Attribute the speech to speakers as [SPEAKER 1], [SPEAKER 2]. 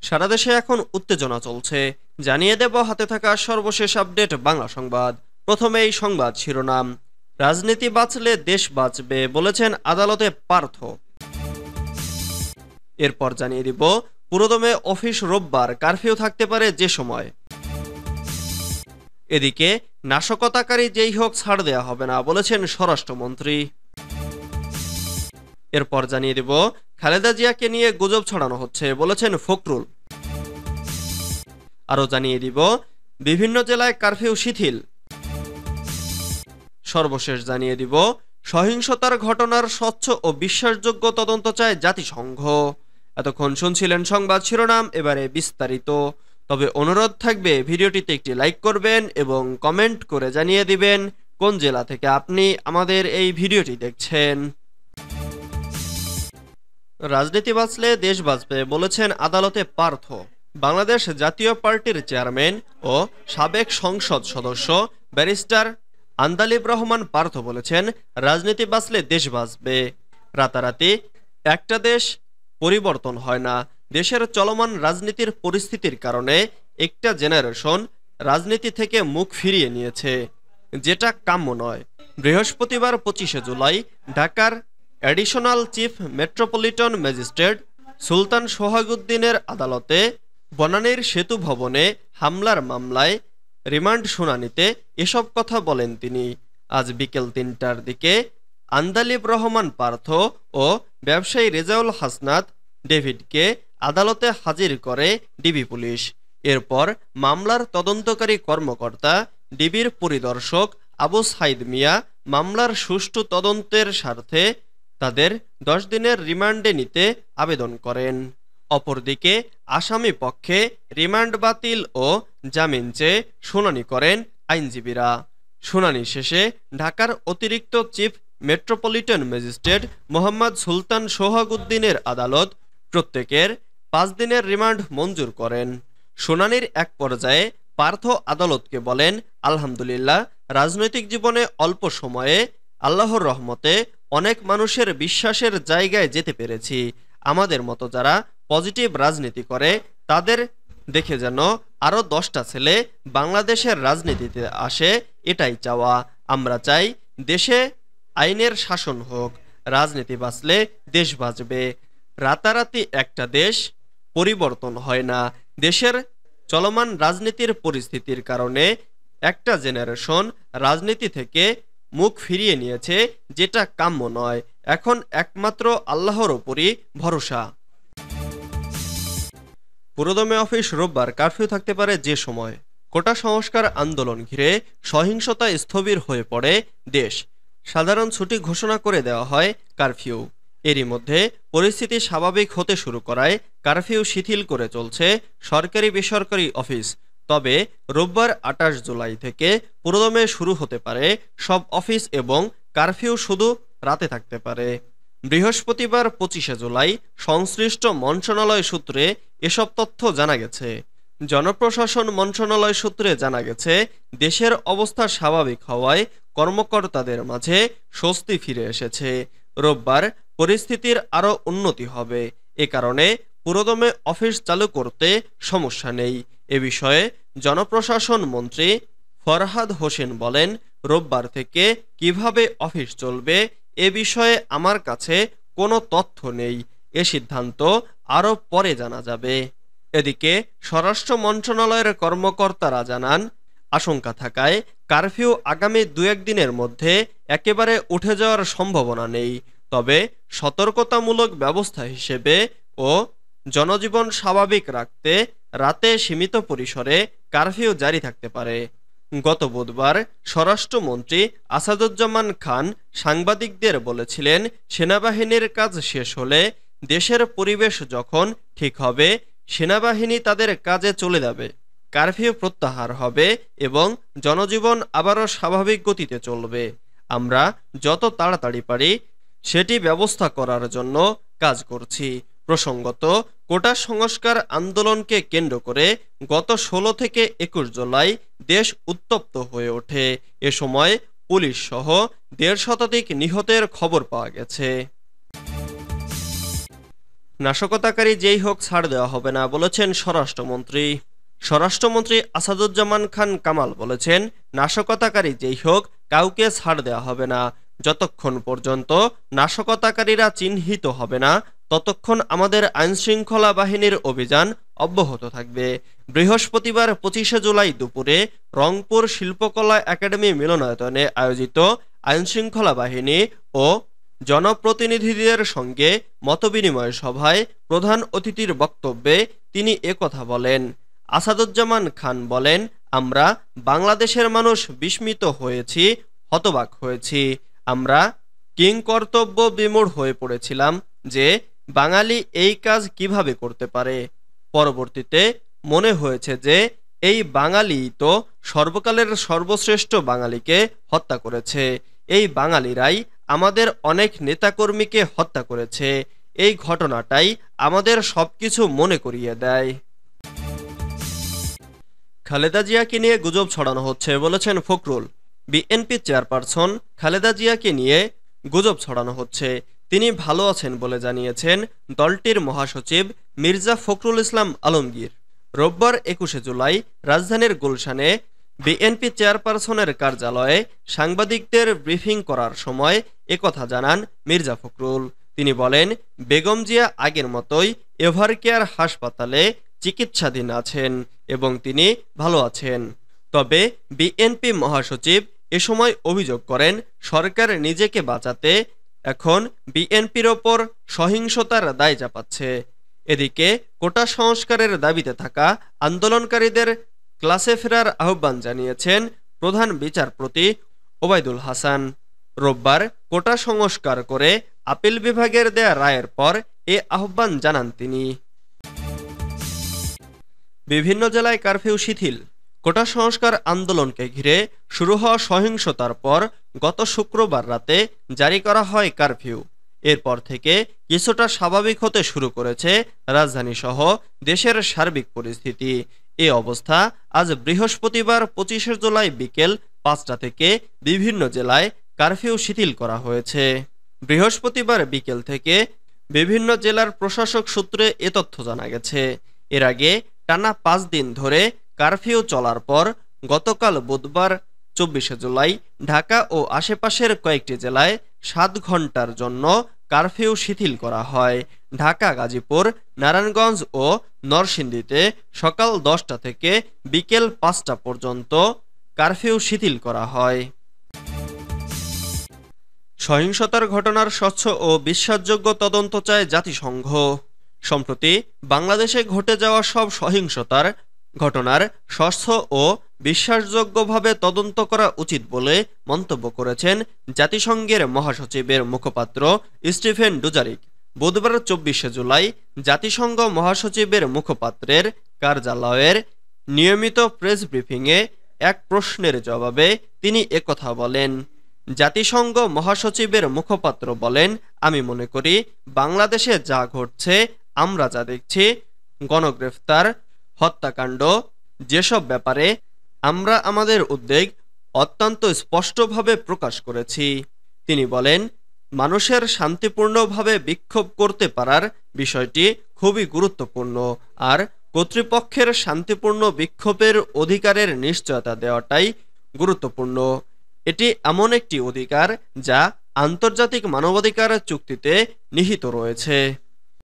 [SPEAKER 1] সারা দেশে এখন উত্তেজনা চলছে। জানিয়ে দেব হাতে থাকা সর্বশেষ আপডেট বাংলা সংবাদ। প্রথমে এই সংবাদ শিরোনাম। রাজনীতি বাঁচলে দেশ বাঁচবে বলেছেন আদালতে পার্থ। এরপর জানিয়ে দিব পুরোদমে অফিস, রোববার কারফিউ থাকতে পারে যে সময়। এদিকে নাশকতাকারী যেই হোক ছাড় দেয়া হবে না বলেছেন স্বরাষ্ট্রমন্ত্রী। এরপর জানিয়ে দিব খালেদা জিয়াকে নিয়ে গুজব ছড়ানো হচ্ছে বলেছেন ফখরুল। আরও জানিয়ে দিব বিভিন্ন জেলায় কারফিউ শিথিল। সর্বশেষ জানিয়ে দিব সহিংসতার ঘটনার স্বচ্ছ ও বিশ্বাসযোগ্য তদন্ত চায় জাতিসংঘ। এতক্ষণ শুনছিলেন সংবাদ শিরোনাম, এবারে বিস্তারিত। তবে অনুরোধ থাকবে ভিডিওটিতে একটি লাইক করবেন এবং কমেন্ট করে জানিয়ে দিবেন কোন জেলা থেকে আপনি আমাদের এই ভিডিওটি দেখছেন। রাজনীতি বাঁচলে দেশ বাঁচবে বলেছেন আদালতে পার্থ। বাংলাদেশ জাতীয় পার্টির চেয়ারম্যান ও সাবেক সংসদ সদস্য ব্যারিস্টার আন্দালিব রহমান পার্থ বলেছেন, রাজনীতি বাঁচলে দেশ বাঁচবে। রাতারাতি একটা দেশ পরিবর্তন হয় না। দেশের চলমান রাজনীতির পরিস্থিতির কারণে একটা জেনারেশন রাজনীতি থেকে মুখ ফিরিয়ে নিয়েছে, যেটা কাম্য নয়। বৃহস্পতিবার 25শে জুলাই ঢাকার অ্যাডিশনাল চিফ মেট্রোপলিটন ম্যাজিস্ট্রেট সুলতান সোহাগউদ্দিনের আদালতে বনানীর সেতু ভবনে হামলার মামলায় রিমান্ড শুনানিতে এসব কথা বলেন তিনি। আজ বিকেল 3টার দিকে আন্দালিব রহমান পার্থ ও ব্যবসায়ী রেজাউল হাসনাত ডেভিডকে আদালতে হাজির করে ডিবি পুলিশ। এরপর মামলার তদন্তকারী কর্মকর্তা ডিবির পরিদর্শক আবু সাইদ মিয়া মামলার সুষ্ঠু তদন্তের স্বার্থে তাদের 10 দিনের রিমান্ডে নিতে আবেদন করেন। অপরদিকে আসামি পক্ষে রিমান্ড বাতিল ও জামিন চেয়ে শুনানি করেন আইনজীবীরা। শুনানি শেষে ঢাকার অতিরিক্ত চিফ মেট্রোপলিটন ম্যাজিস্ট্রেট মোহাম্মদ সুলতান সোহাগউদ্দিনের আদালত প্রত্যেকের 5 দিনের রিমান্ড মঞ্জুর করেন। শুনানির এক পর্যায়ে পার্থ আদালতকে বলেন, আলহামদুলিল্লাহ, রাজনৈতিক জীবনে অল্প সময়ে আল্লাহর রহমতে অনেক মানুষের বিশ্বাসের জায়গায় যেতে পেরেছি। আমাদের মতো যারা পজিটিভ রাজনীতি করে তাদের দেখে যেন আরও 10টা ছেলে বাংলাদেশের রাজনীতিতে আসে, এটাই চাওয়া। আমরা চাই দেশে আইনের শাসন হোক। রাজনীতি বাঁচলে দেশ বাঁচবে। রাতারাতি একটা দেশ পরিবর্তন হয় না। দেশের চলমান রাজনীতির পরিস্থিতির কারণে একটা জেনারেশন রাজনীতি থেকে মুখ ফিরিয়ে নিয়েছে, যেটা কাম্য নয়। এখন একমাত্র আল্লাহর ওপরই ভরসা। পুরোদমে অফিস, রোববার কারফিউ থাকতে পারে যে সময়। কোটা সংস্কার আন্দোলন ঘিরে সহিংসতা স্থবির হয়ে পড়ে দেশ। সাধারণ ছুটি ঘোষণা করে দেওয়া হয় কারফিউ। এরই মধ্যে পরিস্থিতি স্বাভাবিক হতে শুরু করায় কারফিউ শিথিল করে চলছে সরকারি বেসরকারি অফিস। তবে রোববার 28 জুলাই থেকে পুরোদমে শুরু হতে পারে সব অফিস এবং কারফিউ শুধু রাতে থাকতে পারে। বৃহস্পতিবার 25শে জুলাই সংশ্লিষ্ট মন্ত্রণালয় সূত্রে এসব তথ্য জানা গেছে। জনপ্রশাসন মন্ত্রণালয় সূত্রে জানা গেছে, দেশের অবস্থা স্বাভাবিক হওয়ায় কর্মকর্তাদের মাঝে স্বস্তি ফিরে এসেছে। রোববার পরিস্থিতির আরও উন্নতি হবে। এ কারণে পুরোদমে অফিস চালু করতে সমস্যা নেই। এ বিষয়ে জনপ্রশাসন মন্ত্রী ফরহাদ হোসেন বলেন, রোববার থেকে কিভাবে অফিস চলবে এ বিষয়ে আমার কাছে কোনো তথ্য নেই। এ সিদ্ধান্ত আরও পরে জানা যাবে। এদিকে স্বরাষ্ট্র মন্ত্রণালয়ের কর্মকর্তারা জানান, আশঙ্কা থাকায় কারফিউ আগামী 2-1 দিনের মধ্যে একেবারে উঠে যাওয়ার সম্ভাবনা নেই। তবে সতর্কতামূলক ব্যবস্থা হিসেবে ও জনজীবন স্বাভাবিক রাখতে রাতে সীমিত পরিসরে কারফিউ জারি থাকতে পারে। গত বুধবার স্বরাষ্ট্রমন্ত্রী আসাদুজ্জামান খান সাংবাদিকদের বলেছিলেন, সেনাবাহিনীর কাজ শেষ হলে দেশের পরিবেশ যখন ঠিক হবে সেনাবাহিনী তাদের কাজে চলে যাবে, কারফিউ প্রত্যাহার হবে এবং জনজীবন আবারও স্বাভাবিক গতিতে চলবে। আমরা যত তাড়াতাড়ি পারি সেটি ব্যবস্থা করার জন্য কাজ করছি। প্রসঙ্গত, কোটা সংস্কার আন্দোলনকে কেন্দ্র করে গত 16 থেকে 21 জুলাই দেশ উত্তপ্ত হয়ে ওঠে। এ সময় পুলিশ সহ 1.5 শতাধিক নিহতের খবর পাওয়া গেছে। নাশকতাকারী যেই হোক ছাড় দেওয়া হবে না, বলেছেন স্বরাষ্ট্রমন্ত্রী। স্বরাষ্ট্রমন্ত্রী আসাদুজ্জামান খান কামাল বলেছেন, নাশকতাকারী যেই হোক কাউকে ছাড় দেওয়া হবে না। যতক্ষণ পর্যন্ত নাশকতাকারীরা চিহ্নিত হবে না, ততক্ষণ আমাদের আইনশৃঙ্খলা বাহিনীর অভিযান অব্যাহত থাকবে। বৃহস্পতিবার ২৫শে জুলাই দুপুরে রংপুর শিল্পকলা একাডেমি মিলনায়তনে আয়োজিত আইনশৃঙ্খলা বাহিনী ও জনপ্রতিনিধিদের সঙ্গে মতবিনিময় সভায় প্রধান অতিথির বক্তব্যে তিনি একথা বলেন। আসাদুজ্জামান খান বলেন, আমরা বাংলাদেশের মানুষ বিস্মিত হয়েছি, হতবাক হয়েছি। আমরা কিংকর্তব্য বিমূঢ় হয়ে পড়েছিলাম যে বাঙালি এই কাজ কিভাবে করতে পারে। পরবর্তীতে মনে হয়েছে যে এই বাঙালিই তো সর্বকালের সর্বশ্রেষ্ঠ বাঙালিকে হত্যা করেছে। এই বাঙালিরাই আমাদের অনেক নেতাকর্মীকে হত্যা করেছে। এই ঘটনাটাই আমাদের সবকিছু মনে করিয়ে দেয়। খালেদা জিয়াকে নিয়ে গুজব ছড়ানো হচ্ছে, বলেছেন ফখরুল। বিএনপি চেয়ারপারসন খালেদা জিয়াকে নিয়ে গুজব ছড়ানো হচ্ছে। তিনি ভালো আছেন বলে জানিয়েছেন দলটির মহাসচিব মির্জা ফখরুল ইসলাম আলমগীর। রোববার ২১শে জুলাই রাজধানীর গুলশানে বিএনপি চেয়ারপারসনের কার্যালয়ে সাংবাদিকদের ব্রিফিং করার সময় একথা জানান মির্জা ফখরুল। তিনি বলেন, বেগম জিয়া আগের মতোই এভারকেয়ার হাসপাতালে চিকিৎসাধীন আছেন এবং তিনি ভালো আছেন। তবে বিএনপি মহাসচিব এ সময় অভিযোগ করেন, সরকার নিজেকে বাঁচাতে এখন বিএনপির ওপর সহিংসতার দায় চাপাচ্ছে। এদিকে কোটা সংস্কারের দাবিতে থাকা আন্দোলনকারীদের ক্লাসে ফেরার আহ্বান জানিয়েছেন প্রধান বিচারপতি ওবায়দুল হাসান। রোববার কোটা সংস্কার করে আপিল বিভাগের দেয়া রায়ের পর এ আহ্বান জানান তিনি। বিভিন্ন জেলায় কারফিউ শিথিল। কোটা সংস্কার আন্দোলনকে ঘিরে শুরু হওয়া সহিংসতার পর গত শুক্রবার রাতে জারি করা হয় কারফিউ। এরপর থেকে কিছুটা স্বাভাবিক হতে শুরু করেছে রাজধানী সহ দেশের সার্বিক পরিস্থিতি। এ অবস্থা আজ বৃহস্পতিবার ২৫শে জুলাই বিকেল ৫টা থেকে বিভিন্ন জেলায় কারফিউ শিথিল করা হয়েছে। বৃহস্পতিবার বিকেল থেকে বিভিন্ন জেলার প্রশাসক সূত্রে এ তথ্য জানা গেছে। এর আগে টানা ৫ দিন ধরে কারফিউ চলার পর গতকাল বুধবার ২৪শে জুলাই ঢাকা ও আশেপাশের কয়েকটি জেলায় ৭ ঘন্টার জন্য কারফিউ শিথিল করা হয়। ঢাকা, গাজীপুর, নারায়ণগঞ্জ ও নরসিংদীতে সকাল ১০টা থেকে বিকেল ৫টা পর্যন্ত কারফিউ শিথিল করা হয়। সহিংসতার ঘটনার স্বচ্ছ ও বিশ্বাসযোগ্য তদন্ত চায় জাতিসংঘ। সম্প্রতি বাংলাদেশে ঘটে যাওয়া সব সহিংসতার ঘটনার স্বচ্ছ ও বিশ্বাসযোগ্যভাবে তদন্ত করা উচিত বলে মন্তব্য করেছেন জাতিসংঘের মহাসচিবের মুখপাত্র স্টিফেন ডুজারিক। বুধবার ২৪শে জুলাই জাতিসংঘ মহাসচিবের মুখপাত্রের কার্যালয়ের নিয়মিত প্রেস ব্রিফিংয়ে এক প্রশ্নের জবাবে তিনি একথা বলেন। জাতিসংঘ মহাসচিবের মুখপাত্র বলেন, আমি মনে করি বাংলাদেশে যা ঘটছে, আমরা যা দেখছি, গণগ্রেফতার, হত্যাকাণ্ড, যেসব ব্যাপারে আমরা আমাদের উদ্বেগ অত্যন্ত স্পষ্টভাবে প্রকাশ করেছি। তিনি বলেন, মানুষের শান্তিপূর্ণভাবে বিক্ষোভ করতে পারার বিষয়টি খুবই গুরুত্বপূর্ণ, আর কর্তৃপক্ষের শান্তিপূর্ণ বিক্ষোভের অধিকারের নিশ্চয়তা দেওয়াটাই গুরুত্বপূর্ণ। এটি এমন একটি অধিকার যা আন্তর্জাতিক মানবাধিকার চুক্তিতে নিহিত রয়েছে।